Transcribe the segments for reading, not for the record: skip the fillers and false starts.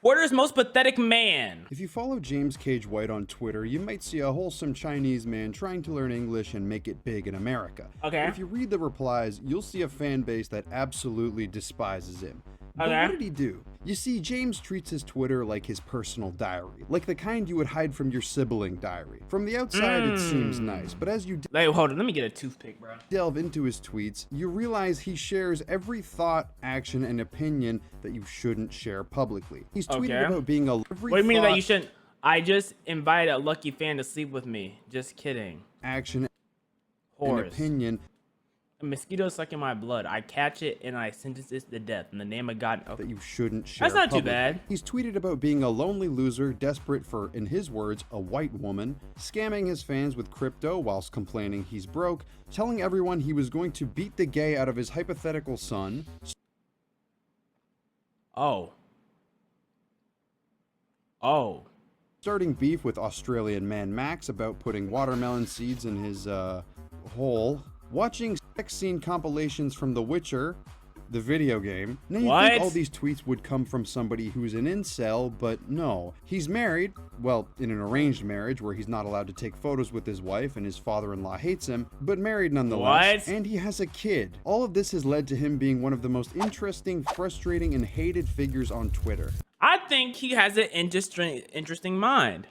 Twitter's most pathetic man. If you follow James Cage White on Twitter, you might see a wholesome Chinese man trying to learn English and make it big in America. Okay. But if you read the replies, you'll see a fan base that absolutely despises him. But Okay. what did he do? You see, James treats his Twitter like his personal diary, like the kind you would hide from your sibling diary. From the outside, it seems nice, but as you Wait, hold on. Let me get a toothpick, bro. delve into his tweets, you realize he shares every thought, action, and opinion that you shouldn't share publicly. He's tweeted Okay. about being a What do you mean that you shouldn't? I just invited a lucky fan to sleep with me. Just kidding. action and Horse. opinion A mosquito sucking my blood. I catch it and I sentence it to death in the name of God. that you shouldn't share. That's not too publicly. bad. He's tweeted about being a lonely loser, desperate for, in his words, a white woman, scamming his fans with crypto whilst complaining he's broke, telling everyone he was going to beat the gay out of his hypothetical son, Oh. Oh. starting beef with Australian man Max about putting watermelon seeds in his hole, watching sex scene compilations from The Witcher, the video game. Now you What? think all these tweets would come from somebody who's an incel, but no. He's married, well, in an arranged marriage where he's not allowed to take photos with his wife and his father-in-law hates him, but married nonetheless. What? And he has a kid. All of this has led to him being one of the most interesting, frustrating, and hated figures on Twitter. I think he has an interesting mind.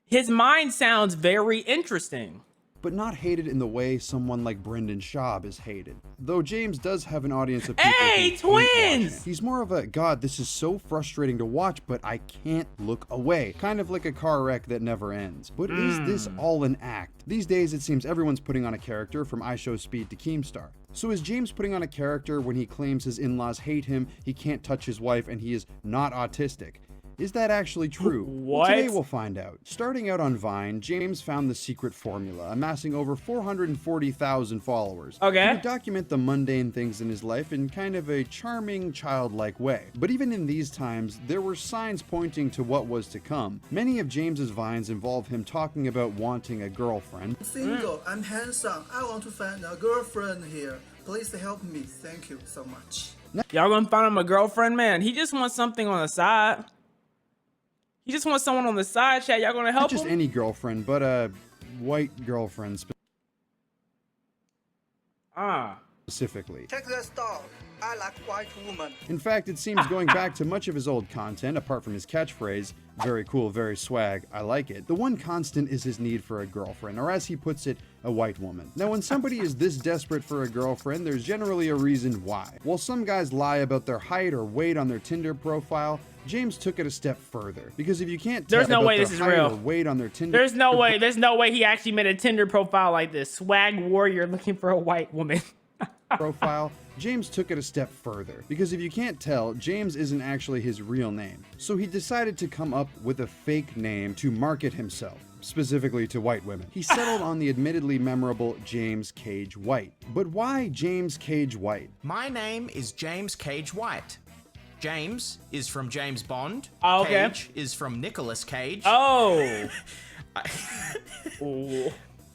His mind sounds very interesting. But not hated in the way someone like Brendan Schaub is hated. Though James does have an audience of people Hey, who hate watching twins! it. He's more of a, God, this is so frustrating to watch, but I can't look away. Kind of like a car wreck that never ends. But is this all an act? These days, it seems everyone's putting on a character from iShowSpeed to Keemstar. So is James putting on a character when he claims his in-laws hate him, he can't touch his wife, and he is not autistic? Is that actually true? Well, What? today we'll find out. Starting out on Vine, James found the secret formula, amassing over 440,000 followers. Okay. He would document the mundane things in his life in kind of a charming, childlike way. But even in these times, there were signs pointing to what was to come. Many of James's Vines involve him talking about wanting a girlfriend, Single, I'm handsome. I want to find a girlfriend here. Please help me. Thank you so much. Y'all gonna find him a girlfriend, man. He just wants something on the side. He just wants someone on the side, chat. Y'all gonna help not just him? any girlfriend, but a white girlfriend specifically. Check this out. I like white woman. In fact, it seems going back to much of his old content, apart from his catchphrase, very cool, very swag, I like it, the one constant is his need for a girlfriend, or as he puts it, a white woman. Now, when somebody is this desperate for a girlfriend, there's generally a reason why. While some guys lie about their height or weight on their Tinder profile, James took it a step further. Because if you can't tell There's no about way their this is height real. or weight on their Tinder There's no way he actually made a Tinder profile like this. Swag warrior looking for a white woman. profile, James took it a step further. Because if you can't tell, James isn't actually his real name. So he decided to come up with a fake name to market himself, specifically to white women. He settled on the admittedly memorable James Cage White. But why James Cage White? My name is James Cage White. James is from James Bond. Oh, okay. Cage is from Nicolas Cage. Oh.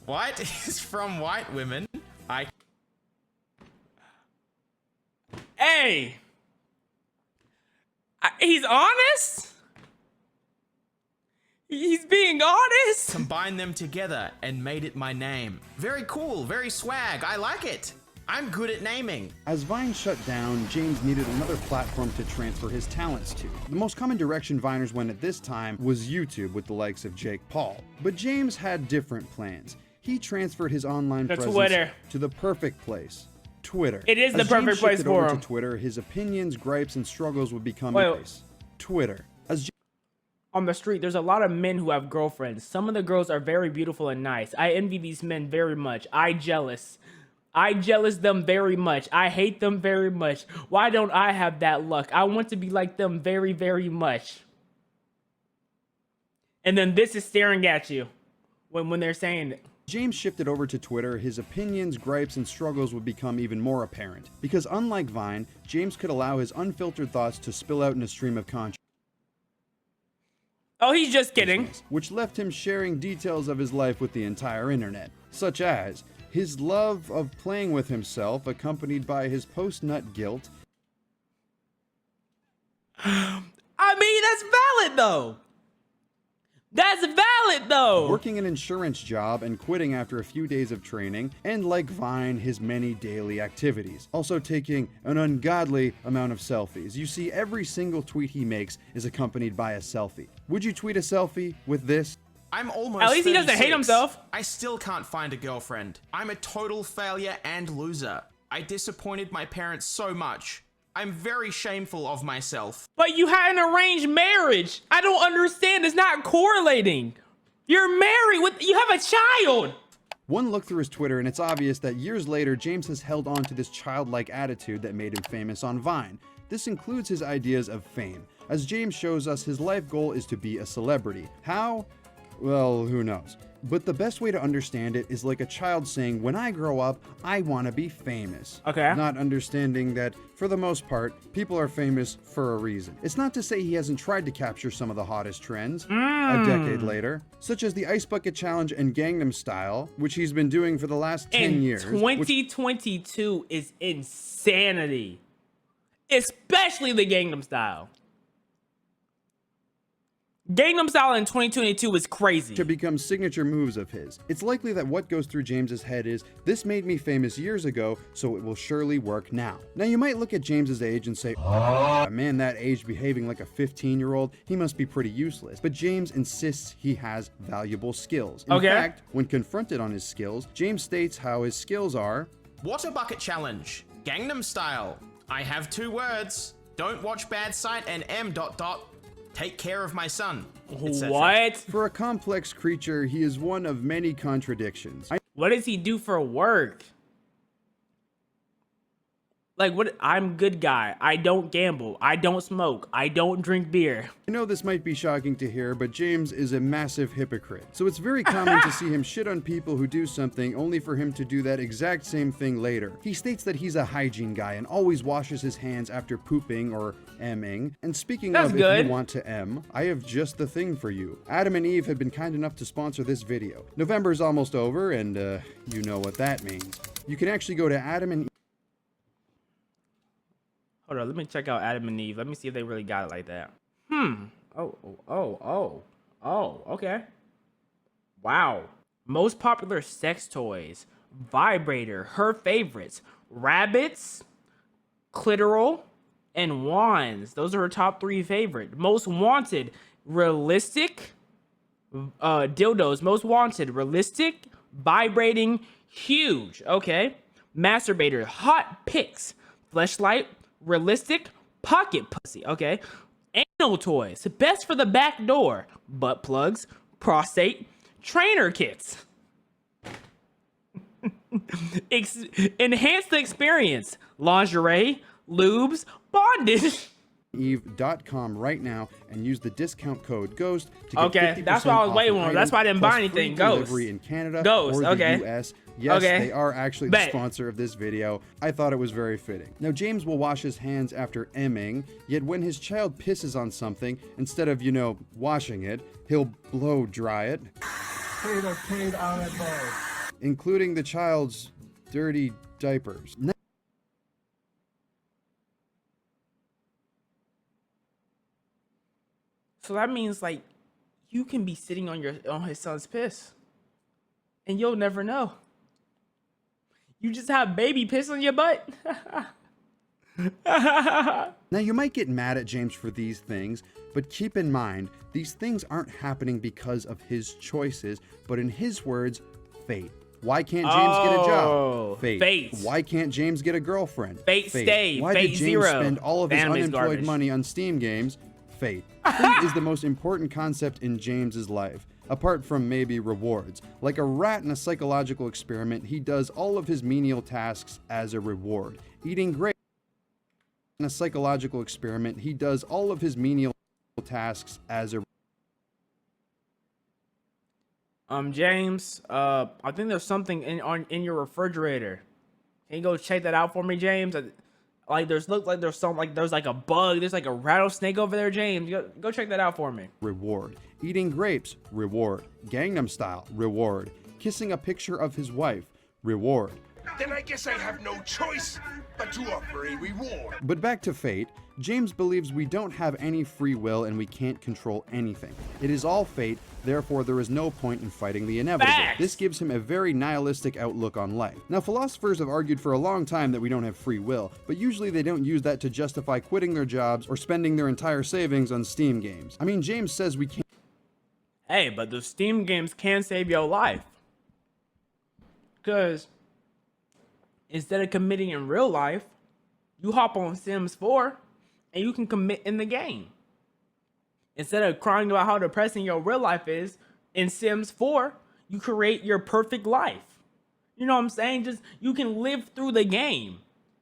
White is from white women. Hey. He's honest? He's being honest? Combined them together and made it my name. Very cool, very swag. I like it. I'm good at naming. As Vine shut down, James needed another platform to transfer his talents to. The most common direction Viners went at this time was YouTube with the likes of Jake Paul. But James had different plans. He transferred his online presence Twitter. to the perfect place. Twitter. It is the As perfect James place shifted for over him. to Twitter, his opinions, gripes, and struggles would become Wait. a place. Twitter. As On the street, there's a lot of men who have girlfriends. Some of the girls are very beautiful and nice. I envy these men very much. I jealous them very much. I hate them very much. Why don't I have that luck? I want to be like them very, very much. And then this is staring at you when they're saying it. James shifted over to Twitter, his opinions, gripes, and struggles would become even more apparent. Because unlike Vine, James could allow his unfiltered thoughts to spill out in a stream of consciousness. Oh, he's just kidding. Which left him sharing details of his life with the entire internet, such as his love of playing with himself, accompanied by his post-nut guilt, mean, that's valid though. That's valid though. Working an insurance job and quitting after a few days of training, and like Vine, his many daily activities. Also taking an ungodly amount of selfies. You see, every single tweet he makes is accompanied by a selfie. Would you tweet a selfie with this? I'm almost At least he doesn't 36. hate himself. I still can't find a girlfriend. I'm a total failure and loser. I disappointed my parents so much. I'm very shameful of myself. But you had an arranged marriage. I don't understand. It's not correlating. You're married with, you have a child. One look through his Twitter and it's obvious that years later, James has held on to this childlike attitude that made him famous on Vine. This includes his ideas of fame. As James shows us, his life goal is to be a celebrity. How? Well, who knows? But the best way to understand it is like a child saying, when I grow up, I want to be famous. Okay. Not understanding that, for the most part, people are famous for a reason. It's not to say he hasn't tried to capture some of the hottest trends a decade later, such as the Ice Bucket Challenge and Gangnam Style, which he's been doing for the last 10 And years. 2022 is insanity. Especially the Gangnam Style. Gangnam Style in 2022 is crazy. To become signature moves of his. It's likely that what goes through James's head is, this made me famous years ago, so it will surely work now. Now you might look at James's age and say, man, that age behaving like a 15-year-old, he must be pretty useless. But James insists he has valuable skills. In fact, when confronted on his skills, James states how his skills are Water Bucket Challenge. Gangnam Style. I have 2 words. Don't watch bad sight and M ... Take care of my son. etc. What? For a complex creature, he is one of many contradictions. What does he do for work? Like, what? I'm good guy. I don't gamble. I don't smoke. I don't drink beer. I know this might be shocking to hear, but James is a massive hypocrite. So it's very common to see him shit on people who do something only for him to do that exact same thing later. He states that he's a hygiene guy and always washes his hands after pooping or emming. And speaking That's of good. if you want to em, I have just the thing for you. Adam and Eve have been kind enough to sponsor this video. November's almost over and you know what that means. You can actually go to Adam and Hold on, let me check out Adam and Eve. Let me see if they really got it like that. Oh, okay. Wow. Most popular sex toys. Vibrator, her favorites. Rabbits, clitoral, and wands. Those are her top 3 favorite. Most wanted, realistic, dildos. Most wanted, realistic, vibrating, huge. Okay. Masturbator, hot pics, fleshlight, realistic, pocket pussy. Okay. Anal toys, best for the back door, butt plugs, prostate, trainer kits. Enhance the experience, lingerie, lubes, bondage. Eve.com right now and use the discount code GHOST to get Okay, 50% that's why I was off waiting an on. That's item, why I didn't plus buy free anything. Ghost. delivery in Canada Ghost, or the okay. US. Yes, Okay. they are actually Bet. the sponsor of this video. I thought it was very fitting. Now, James will wash his hands after emming, yet when his child pisses on something, instead of, washing it, he'll blow dry it, including the child's dirty diapers. So that means like you can be sitting on his son's piss, and you'll never know. You just have baby piss on your butt. Now, you might get mad at James for these things, but keep in mind, these things aren't happening because of his choices, but in his words, fate. Why can't James get a Oh, job? Fate. fate. Why can't James get a girlfriend? Fate stay. Why Fate did James zero. spend all of his Family's unemployed garbage. money on Steam games? Fate. Fate is the most important concept in James's life, apart from maybe rewards. Like a rat in a psychological experiment, he does all of his menial tasks as a reward. Eating grapes. In a psychological experiment, he does all of his menial tasks as a James, I think there's something in your refrigerator. Can you go check that out for me, James? There's like a bug. There's like a rattlesnake over there, James. Go check that out for me. reward. Eating grapes, reward. Gangnam Style, reward. Kissing a picture of his wife, reward. Then I guess I have no choice but to offer a reward. But back to fate, James believes we don't have any free will and we can't control anything. It is all fate, therefore there is no point in fighting the inevitable. Facts. This gives him a very nihilistic outlook on life. Now, philosophers have argued for a long time that we don't have free will, but usually they don't use that to justify quitting their jobs or spending their entire savings on Steam games. I mean, James says we can't. Hey, but the Steam games can save your life. Because instead of committing in real life, you hop on Sims 4 and you can commit in the game. Instead of crying about how depressing your real life is, in Sims 4, you create your perfect life. You know what I'm saying? Just you can live through the game.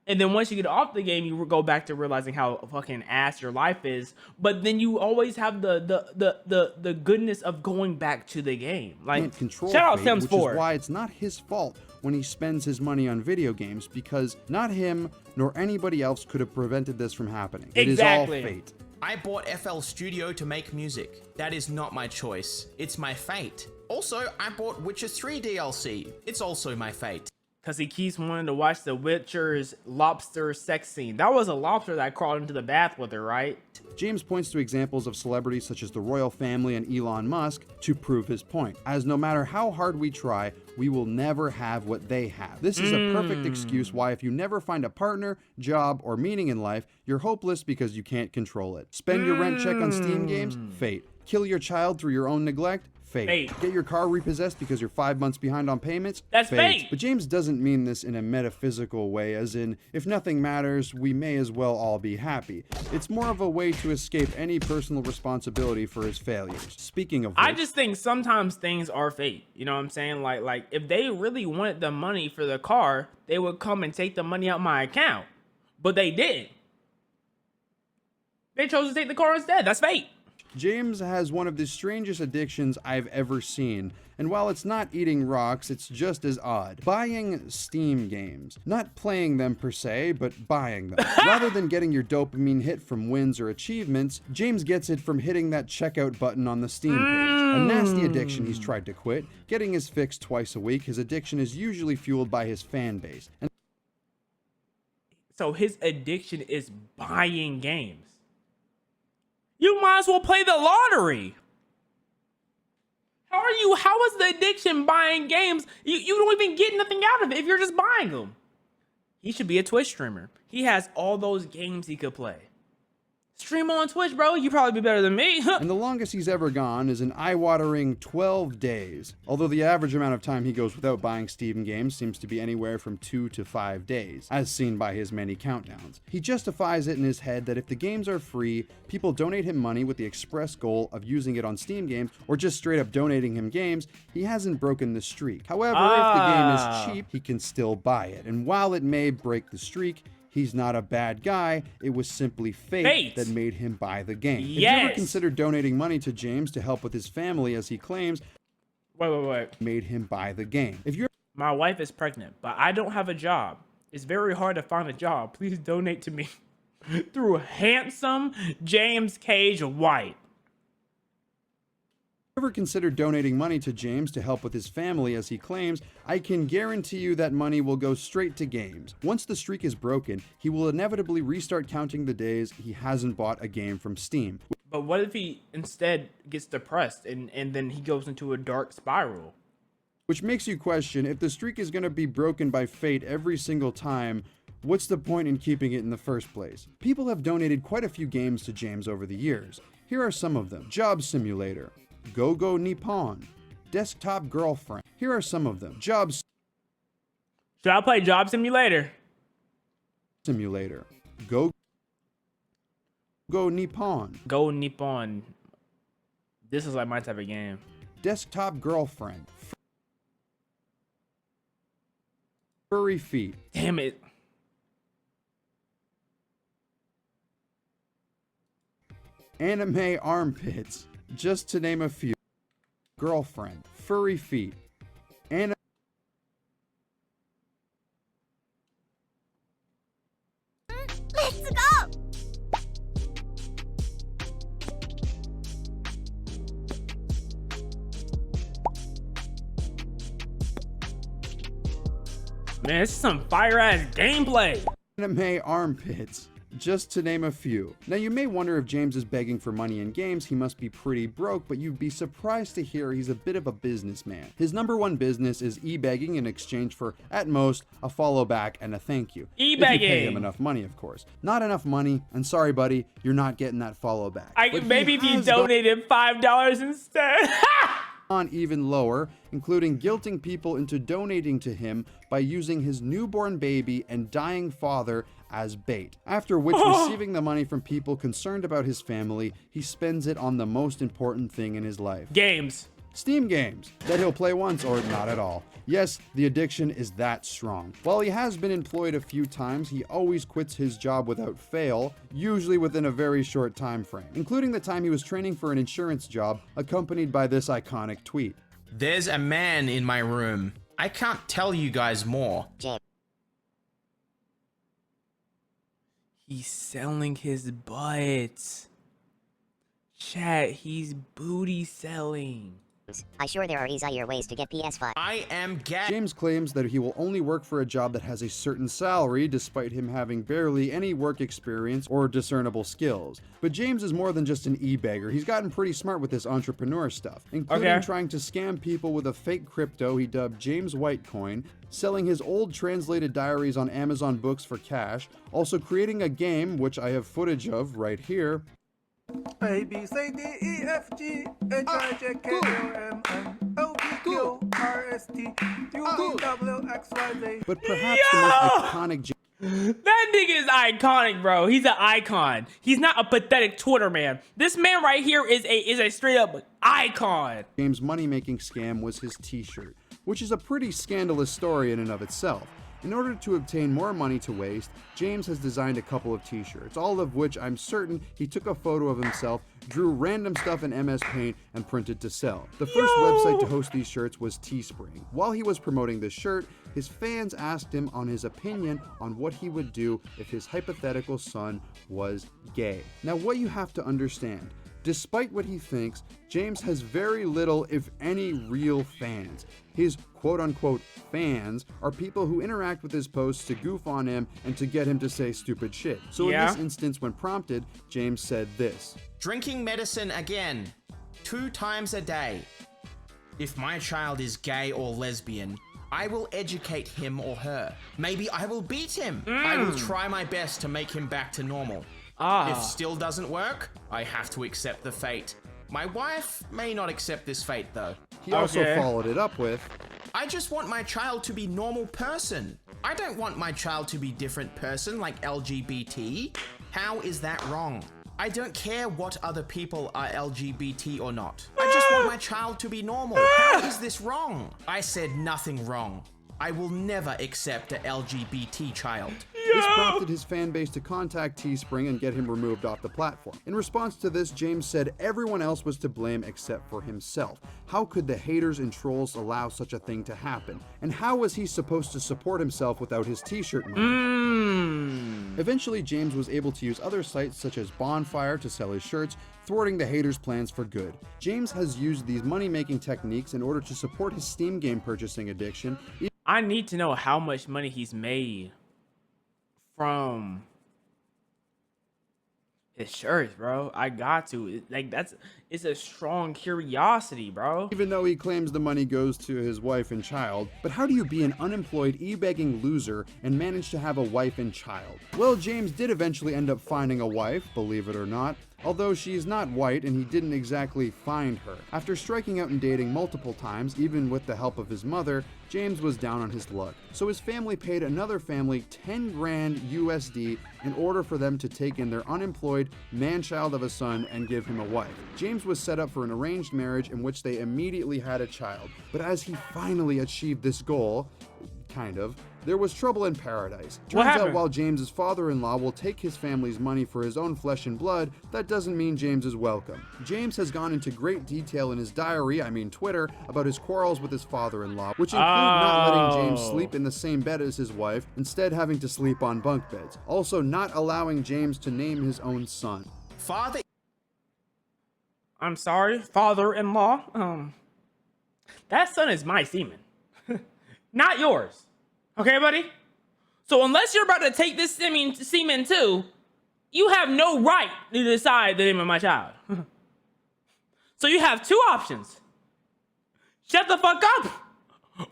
And then once you get off the game, you go back to realizing how fucking ass your life is. But then you always have the goodness of going back to the game. Like, Can't control shout out fate, Sims which 4. is why it's not his fault when he spends his money on video games, because not him nor anybody else could have prevented this from happening. Exactly. It is all fate. I bought FL Studio to make music. That is not my choice. It's my fate. Also, I bought Witcher 3 DLC. It's also my fate. Because he keeps wanting to watch The Witcher's lobster sex scene. That was a lobster that crawled into the bath with her, right? James points to examples of celebrities such as the royal family and Elon Musk to prove his point, as no matter how hard we try, we will never have what they have. This is a perfect excuse why if you never find a partner, job, or meaning in life, you're hopeless because you can't control it. Spend your rent check on Steam games? Fate. Kill your child through your own neglect? Fate. Get your car repossessed because you're 5 months behind on payments? That's fate. But James doesn't mean this in a metaphysical way, as in, if nothing matters, we may as well all be happy. It's more of a way to escape any personal responsibility for his failures. Speaking of I which, just think sometimes things are fate. You know what I'm saying? Like if they really wanted the money for the car, they would come and take the money out my account. But they didn't. They chose to take the car instead. That's fate. James has one of the strangest addictions I've ever seen, and while it's not eating rocks, it's just as odd. Buying Steam games. Not playing them per se, but buying them. Rather than getting your dopamine hit from wins or achievements, James gets it from hitting that checkout button on the Steam page. A nasty addiction he's tried to quit. Getting his fix twice a week, his addiction is usually fueled by his fan base. And So his addiction is buying games. You might as well play the lottery. How is the addiction buying games? You don't even get nothing out of it if you're just buying them. He should be a Twitch streamer. He has all those games he could play. Stream on Twitch, bro. You probably be better than me. And the longest he's ever gone is an eye-watering 12 days. Although the average amount of time he goes without buying Steam games seems to be anywhere from 2 to 5 days, as seen by his many countdowns. He justifies it in his head that if the games are free, people donate him money with the express goal of using it on Steam games, or just straight up donating him games, he hasn't broken the streak. However, if the game is cheap, he can still buy it. And while it may break the streak, he's not a bad guy. It was simply fate that made him buy the game. Have you ever considered donating money to James to help with his family, as he claims Wait. made him buy the game? If you're My wife is pregnant, but I don't have a job. It's very hard to find a job. Please donate to me through handsome James Cage White. ever considered donating money to James to help with his family, as he claims, I can guarantee you that money will go straight to games. Once the streak is broken, he will inevitably restart counting the days he hasn't bought a game from Steam. But what if he instead gets depressed and then he goes into a dark spiral? Which makes you question, if the streak is going to be broken by fate every single time, what's the point in keeping it in the first place? People have donated quite a few games to James over the years. Here are some of them. Job Simulator, Go-Go Nippon, Desktop Girlfriend. Here are some of them. Job Should I play Job Simulator? Simulator, Go-Go Nippon, Go Nippon. This is like my type of game. Desktop Girlfriend, Furry Feet, Damn it. Anime Armpits, just to name a few. Girlfriend, Furry Feet, Anime. Let's go! Man, this is some fire ass gameplay. Anime armpits, just to name a few. Now you may wonder if James is begging for money in games, he must be pretty broke, but you'd be surprised to hear he's a bit of a businessman. His #1 business is e-begging in exchange for, at most, a follow back and a thank you. If you pay E-begging. him enough money, of course. Not enough money, and sorry buddy, you're not getting that follow back. But he Maybe if you has gone donated $5 instead. on even lower, including guilting people into donating to him by using his newborn baby and dying father as bait. After which, receiving the money from people concerned about his family, he spends it on the most important thing in his life. Games. Steam games that he'll play once or not at all. Yes, the addiction is that strong. While he has been employed a few times, he always quits his job without fail, usually within a very short time frame, including the time he was training for an insurance job, accompanied by this iconic tweet. There's a man in my room. I can't tell you guys more. He's selling his butt. Chat, he's booty selling. I sure there are easier ways to get PS5. I am gay. James claims that he will only work for a job that has a certain salary, despite him having barely any work experience or discernible skills. But James is more than just an e-beggar. He's gotten pretty smart with this entrepreneur stuff, including Okay. trying to scam people with a fake crypto he dubbed James Whitecoin, selling his old translated diaries on Amazon Books for cash, also creating a game, which I have footage of right here, A B C D E F G H I J K L M N O P Q R S T U V W X Y Z. but perhaps the most iconic That nigga is iconic, bro. He's an icon. He's not a pathetic Twitter man. This man right here is a straight up icon. James' money-making scam was his t-shirt, which is a pretty scandalous story in and of itself. In order to obtain more money to waste, James has designed a couple of t-shirts, all of which I'm certain he took a photo of himself, drew random stuff in MS Paint, and printed to sell. The first website to host these shirts was Teespring. While he was promoting this shirt, his fans asked him on his opinion on what he would do if his hypothetical son was gay. Now, what you have to understand, despite what he thinks, James has very little, if any, real fans. His quote-unquote fans are people who interact with his posts to goof on him and to get him to say stupid shit. So Yeah. in this instance, when prompted, James said this. Drinking medicine again. 2 times a day. If my child is gay or lesbian, I will educate him or her. Maybe I will beat him. I will try my best to make him back to normal. If still doesn't work, I have to accept the fate. My wife may not accept this fate though. He also Okay. followed it up with, I just want my child to be normal person. I don't want my child to be different person like LGBT. How is that wrong? I don't care what other people are LGBT or not. I just want my child to be normal. How is this wrong? I said nothing wrong. I will never accept a LGBT child. This prompted his fan base to contact Teespring and get him removed off the platform. In response to this, James said everyone else was to blame except for himself. How could the haters and trolls allow such a thing to happen? And how was he supposed to support himself without his t-shirt money? Eventually, James was able to use other sites such as Bonfire to sell his shirts, thwarting the haters' plans for good. James has used these money-making techniques in order to support his Steam game purchasing addiction. I need to know how much money he's made from his shirts, bro. I got to. It's a strong curiosity, bro. Even though he claims the money goes to his wife and child. But how do you be an unemployed e-begging loser and manage to have a wife and child? Well, James did eventually end up finding a wife, believe it or not, although she's not white and he didn't exactly find her. After striking out and dating multiple times, even with the help of his mother, James was down on his luck. So his family paid another family 10 grand USD in order for them to take in their unemployed man-child of a son and give him a wife. James was set up for an arranged marriage in which they immediately had a child. But as he finally achieved this goal, kind of, there was trouble in paradise. What Turns out happened? while James's father-in-law will take his family's money for his own flesh and blood, that doesn't mean James is welcome. James has gone into great detail in his diary, Twitter, about his quarrels with his father-in-law, which include not letting James sleep in the same bed as his wife, instead having to sleep on bunk beds. Also not allowing James to name his own son. Father I'm sorry, father-in-law. That son is my semen, not yours. Okay, buddy? So unless you're about to take this semen too, you have no right to decide the name of my child. So you have two options. Shut the fuck up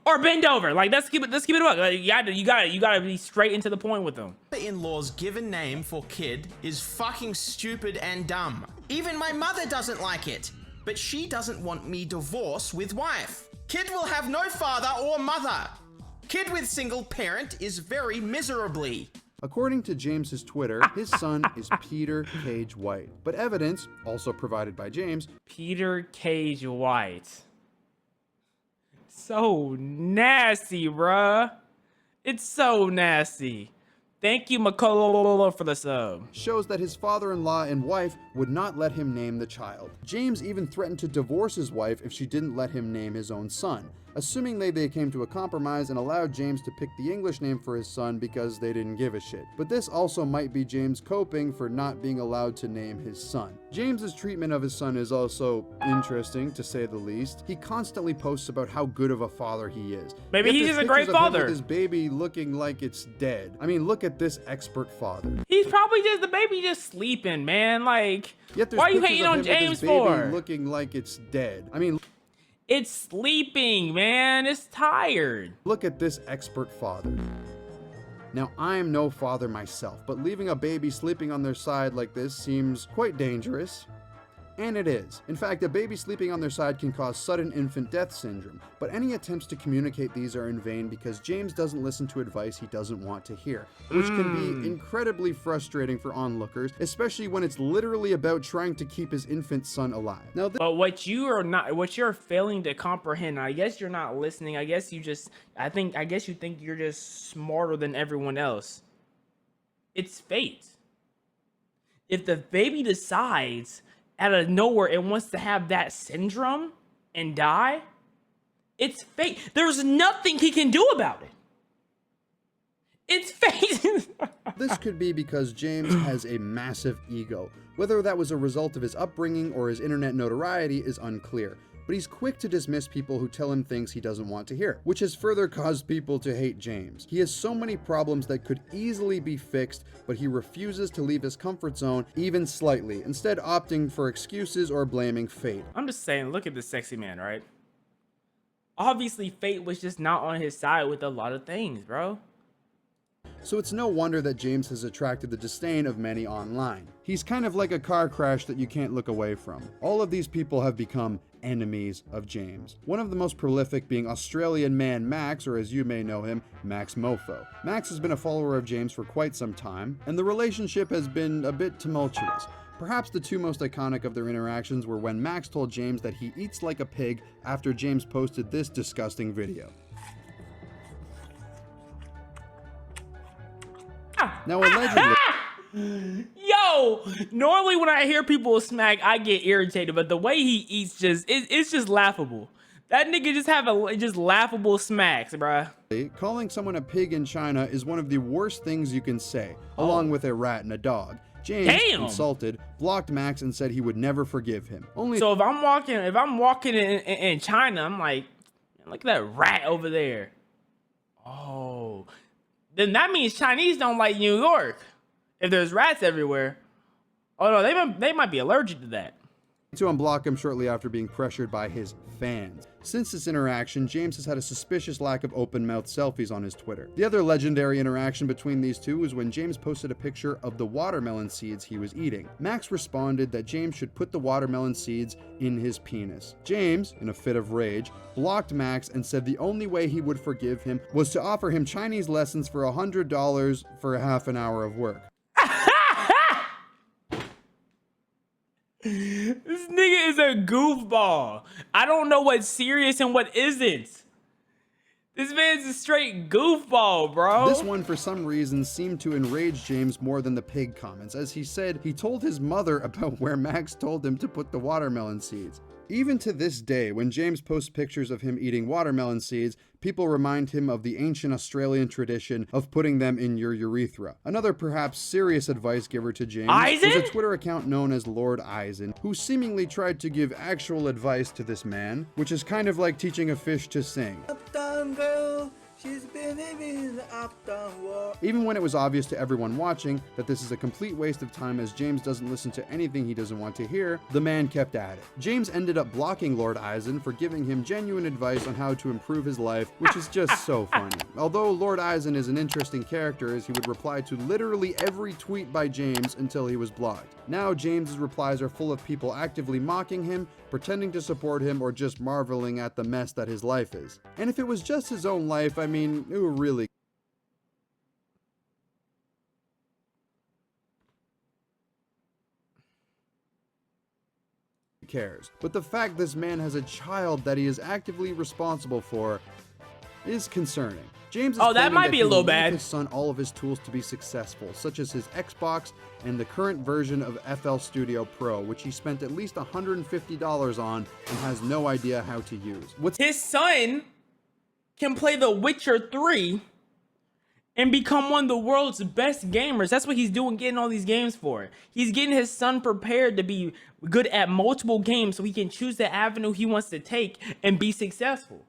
or bend over. Like, let's keep it up. Like, you gotta be straight into the point with them. The in-law's given name for kid is fucking stupid and dumb. Even my mother doesn't like it, but she doesn't want me divorced with wife. Kid will have no father or mother. Kid with single parent is very miserably. According to James's Twitter, his son is Peter Cage White. But evidence, also provided by James, Peter Cage White. So nasty, bruh. It's so nasty. Thank you, Makola, for the sub. shows that his father-in-law and wife would not let him name the child. James even threatened to divorce his wife if she didn't let him name his own son, assuming they came to a compromise and allowed James to pick the English name for his son because they didn't give a shit. But this also might be James coping for not being allowed to name his son. James's treatment of his son is also interesting, to say the least. He constantly posts about how good of a father he is. Maybe Yet he's there's just a great pictures of him father. with his baby looking like it's dead. I mean, look at this expert father. He's probably just the baby just sleeping, man. Like, Yet there's why are you pictures hating of on him with James his baby for? looking like it's dead. I mean, It's sleeping, man. It's tired. look at this expert father. Now, I am no father myself, but leaving a baby sleeping on their side like this seems quite dangerous. And it is. In fact, a baby sleeping on their side can cause sudden infant death syndrome, but any attempts to communicate these are in vain because James doesn't listen to advice he doesn't want to hear, which can be incredibly frustrating for onlookers, especially when it's literally about trying to keep his infant son alive. Now, But what you're failing to comprehend, I guess you're not listening. I guess you think you're just smarter than everyone else. It's fate. If the baby decides out of nowhere it wants to have that syndrome and die, it's fate. There's nothing he can do about it. It's fate. this could be because James has a massive ego. Whether that was a result of his upbringing or his internet notoriety is unclear, but he's quick to dismiss people who tell him things he doesn't want to hear, which has further caused people to hate James. He has so many problems that could easily be fixed, but he refuses to leave his comfort zone even slightly, instead opting for excuses or blaming fate. I'm just saying, look at this sexy man, right? Obviously, fate was just not on his side with a lot of things, bro. So it's no wonder that James has attracted the disdain of many online. He's kind of like a car crash that you can't look away from. All of these people have become enemies of James. One of the most prolific being Australian man Max, or as you may know him, Max Mofo. Max has been a follower of James for quite some time, and the relationship has been a bit tumultuous. Perhaps the two most iconic of their interactions were when Max told James that he eats like a pig after James posted this disgusting video. Now allegedly, Yo, normally when I hear people smack, I get irritated, but the way he eats it's just laughable. That nigga just have just laughable smacks, bruh. calling someone a pig in China is one of the worst things you can say, along with a rat and a dog. James, Damn. insulted, blocked Max and said he would never forgive him. Only So if I'm walking in China, I'm like, look at that rat over there. Oh, then that means Chinese don't like New York. If there's rats everywhere. Oh no, they might be allergic to that. to unblock him shortly after being pressured by his fans. Since this interaction, James has had a suspicious lack of open-mouth selfies on his Twitter. The other legendary interaction between these two was when James posted a picture of the watermelon seeds he was eating. Max responded that James should put the watermelon seeds in his penis. James, in a fit of rage, blocked Max and said the only way he would forgive him was to offer him Chinese lessons for $100 for half an hour of work. This nigga is a goofball. I don't know what's serious and what isn't. This man's a straight goofball, bro. This one, for some reason, seemed to enrage James more than the pig comments, as he said he told his mother about where Max told him to put the watermelon seeds. Even to this day, when James posts pictures of him eating watermelon seeds, people remind him of the ancient Australian tradition of putting them in your urethra. Another perhaps serious advice giver to James was a Eisen? Twitter account known as Lord Eisen, who seemingly tried to give actual advice to this man, which is kind of like teaching a fish to sing. Uptown girl, She's been living the uptown world. Even when it was obvious to everyone watching that this is a complete waste of time as James doesn't listen to anything he doesn't want to hear, the man kept at it. James ended up blocking Lord Eisen for giving him genuine advice on how to improve his life, which is just so funny. Although Lord Eisen is an interesting character as he would reply to literally every tweet by James until he was blocked. Now James's replies are full of people actively mocking him, pretending to support him, or just marveling at the mess that his life is. And if it was just his own life, I mean, who really cares? But the fact this man has a child that he is actively responsible for is concerning. James is Oh, that claiming might be he a little will give bad. his son all of his tools to be successful, such as his Xbox and the current version of FL Studio Pro, which he spent at least $150 on and has no idea how to use. What's His son can play The Witcher 3 and become one of the world's best gamers. That's what he's doing, getting all these games for. He's getting his son prepared to be good at multiple games so he can choose the avenue he wants to take and be successful.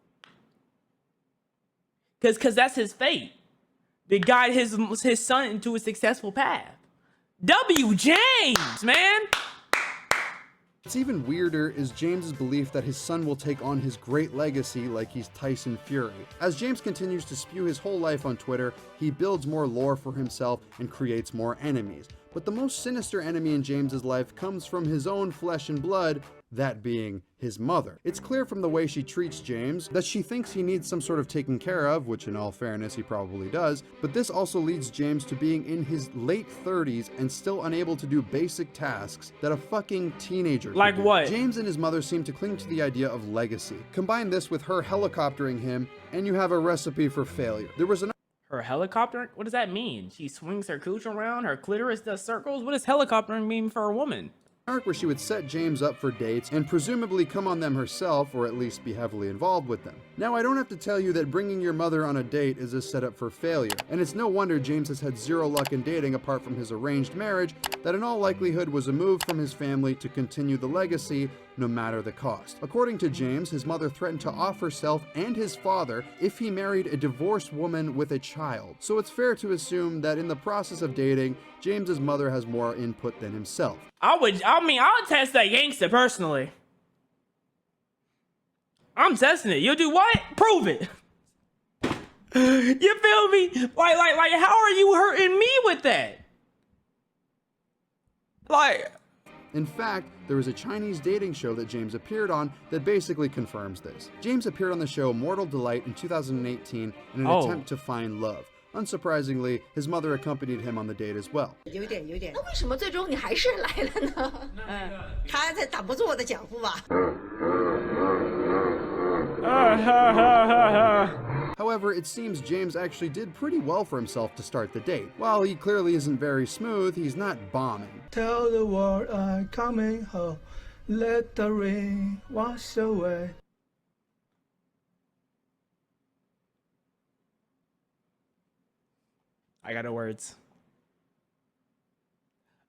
Because that's his fate. To guide his son into a successful path. W. James, man. What's even weirder is James's belief that his son will take on his great legacy like he's Tyson Fury. As James continues to spew his whole life on Twitter, he builds more lore for himself and creates more enemies. But the most sinister enemy in James's life comes from his own flesh and blood, that being his mother. It's clear from the way she treats James that she thinks he needs some sort of taking care of, which in all fairness he probably does, but this also leads James to being in his late 30s and still unable to do basic tasks that a fucking teenager could Like do. what? James and his mother seem to cling to the idea of legacy. Combine this with her helicoptering him, and you have a recipe for failure. There was an Her helicopter? What does that mean? She swings her cooch around, her clitoris does circles? What does helicoptering mean for a woman? arc where she would set James up for dates and presumably come on them herself, or at least be heavily involved with them. Now, I don't have to tell you that bringing your mother on a date is a setup for failure, and it's no wonder James has had zero luck in dating apart from his arranged marriage that in all likelihood was a move from his family to continue the legacy no matter the cost. According to James, his mother threatened to off herself and his father if he married a divorced woman with a child. So it's fair to assume that in the process of dating, James's mother has more input than himself. I would test that gangster personally. I'm testing it. You'll do what? Prove it. You feel me? Like, how are you hurting me with that? Like, in fact, there was a Chinese dating show that James appeared on that basically confirms this. James appeared on the show Mortal Delight in 2018 in an attempt to find love. Unsurprisingly, his mother accompanied him on the date as well. 有点。那为什么最终你还是来了呢？他才挡不住我的脚步吧。 However, it seems James actually did pretty well for himself to start the date. While he clearly isn't very smooth, he's not bombing. Tell the world I'm coming home. Let the rain wash away. I got no words.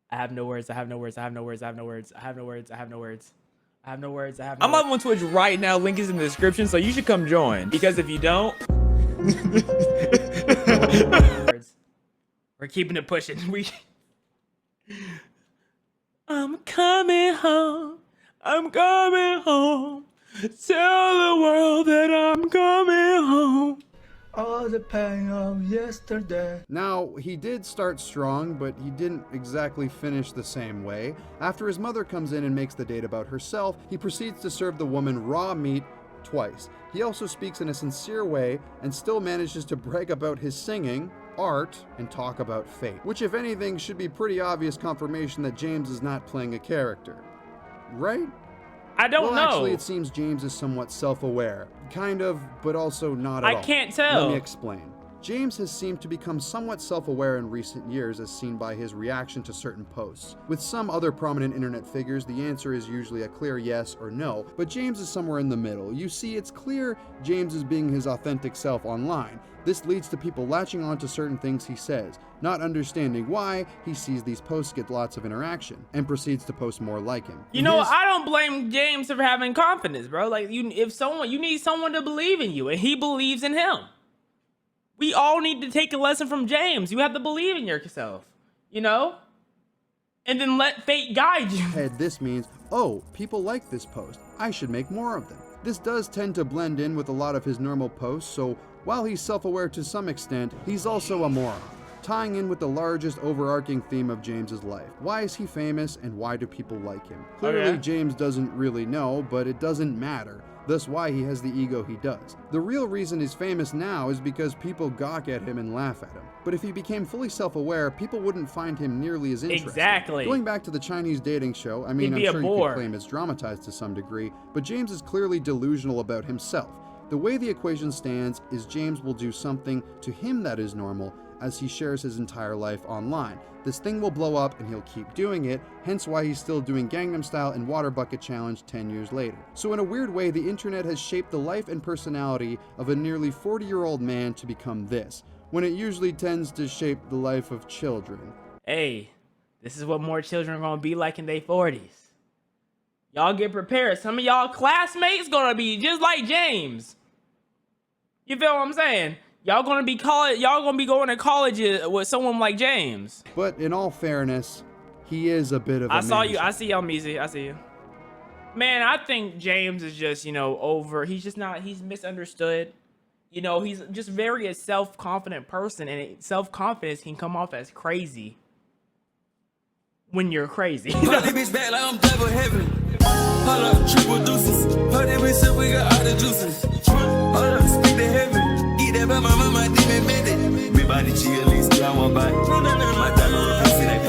I have no words. I have no words. I have no words. I have no words. I have no words. I have no words. I have no words. I have no I'm live on Twitch right now. Link is in the description, so you should come join. Because if you don't, words. We're keeping it pushing. I'm coming home. I'm coming home. Tell the world that I'm coming home. All the pain of yesterday. Now, he did start strong, but he didn't exactly finish the same way. After his mother comes in and makes the date about herself, he proceeds to serve the woman raw meat twice. He also speaks in a sincere way and still manages to brag about his singing, art, and talk about fate, which if anything should be pretty obvious confirmation that James is not playing a character. Right? I don't know. Actually, it seems James is somewhat self-aware. Kind of, but also not at all. I can't tell. Let me explain. James has seemed to become somewhat self-aware in recent years as seen by his reaction to certain posts. With some other prominent internet figures, the answer is usually a clear yes or no, but James is somewhere in the middle. You see, it's clear James is being his authentic self online. This leads to people latching on to certain things he says, not understanding why he sees these posts get lots of interaction, and proceeds to post more like him. You know, I don't blame James for having confidence, bro. Like, you need someone to believe in you, and he believes in him. We all need to take a lesson from James. You have to believe in yourself, you know? And then let fate guide you. Head, this means, oh, people like this post. I should make more of them. This does tend to blend in with a lot of his normal posts, so while he's self-aware to some extent, he's also a moron. Tying in with the largest overarching theme of James's life. Why is he famous and why do people like him? Clearly, James doesn't really know, but it doesn't matter. Thus why he has the ego he does. The real reason he's famous now is because people gawk at him and laugh at him. But if he became fully self-aware, people wouldn't find him nearly as interesting. Exactly. Going back to the Chinese dating show, I mean, I'm sure you could claim it's dramatized to some degree, but James is clearly delusional about himself. The way the equation stands is James will do something to him that is normal as he shares his entire life online. This thing will blow up and he'll keep doing it, hence why he's still doing Gangnam Style and Water Bucket Challenge 10 years later. So in a weird way, the internet has shaped the life and personality of a nearly 40-year-old man to become this, when it usually tends to shape the life of children. Hey, this is what more children are gonna be like in their 40s. Y'all get prepared. Some of y'all classmates gonna be just like James. You feel what I'm saying? Y'all gonna be going to college with someone like James. But in all fairness, he is a bit of a I saw you. I see y'all, Meezy. I see you. Man, I think James is just, you know, over. He's just not, he's misunderstood. You know, he's just very a self-confident person, and self-confidence can come off as crazy when you're crazy. Put that bitch back like I'm double heaven. Hold up, triple deuces. Put that bitch up, we got all the juices. Hold up, speak to heaven. Eat that by my mama, demon minute. Me body chill, at least, I want by. My dog on the pussy, that